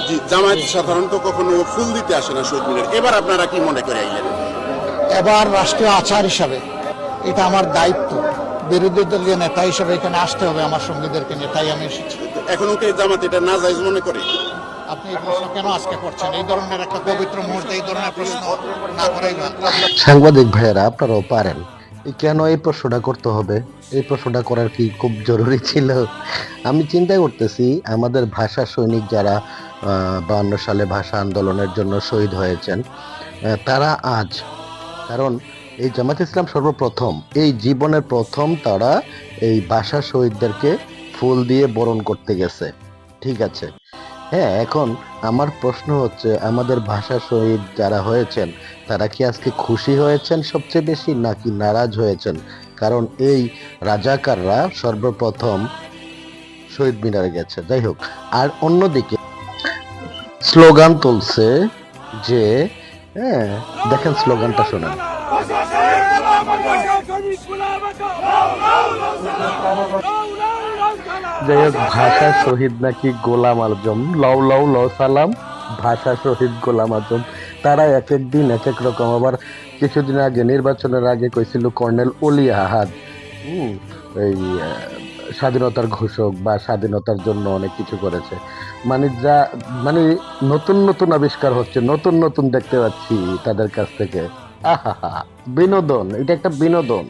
জি, জামায়াত সাধারণত কখনো ফুল দিতে আসে না শহীদ মিনার, এবার আপনারা কি মনে করে আইলেন? এবার রাষ্ট্রীয় আচার হিসাবে এটা আমার দায়িত্ব, বিরোধী দলীয় নেতা হিসাবে এখানে আসতে হবে আমার সঙ্গীদেরকে নিয়ে, তাই আমি এসেছি। এখনো কি জামাত এটা নাজায়েজ মনে করে? আপনি এই প্রশ্ন কেন আজকে করছেন? এই ধরনের একটা পবিত্র মুহূর্তে এই ধরনের প্রশ্ন না করাই ভালো। সাংবাদিক ভাইয়েরা, আপনারাও পারেন, কেন এই প্রশ্নটা করতে হবে? এই প্রশ্নটা করার কি খুব জরুরি ছিল? আমি চিন্তা করতেছি আমাদের ভাষা সৈনিক যারা 52 সালে ভাষা আন্দোলনের জন্য শহীদ হয়েছেন, তারা আজ, কারণ এই জামাত ইসলাম সর্বপ্রথম এই জীবনের প্রথম তারা এই ভাষা শহীদদেরকে ফুল দিয়ে বরণ করতে গেছে, ঠিক আছে? হ্যাঁ, এখন আমার প্রশ্ন হচ্ছে, আমাদের ভাষা শহীদ যারা হয়েছেন তারা কি আজকে খুশি হয়েছেন সবচেয়ে বেশি, নাকি নারাজ হয়েছেন? কারণ এই রাজাকাররা সর্বপ্রথম শহীদ মিনারে গেছে। যাই হোক, আর অন্যদিকে স্লোগান তুলছে যে, হ্যাঁ, দেখেন স্লোগানটা শোনেন। যাই হোক, ভাষা শহীদ নাকি গোলাম আজম, লও লও লও সালাম, ভাষা শহীদ গোলাম আজম। তারা এক এক দিন এক এক রকম। আবার কিছুদিন আগে নির্বাচনের আগে কইছিল কর্নেল অলি আহাদ, এই স্বাধীনতার ঘোষক বা স্বাধীনতার জন্য অনেক কিছু করেছে। মানে যা, মানে নতুন নতুন আবিষ্কার হচ্ছে, নতুন নতুন দেখতে পাচ্ছি তাদের কাছ থেকে। আহা, বিনোদন, এটা একটা বিনোদন।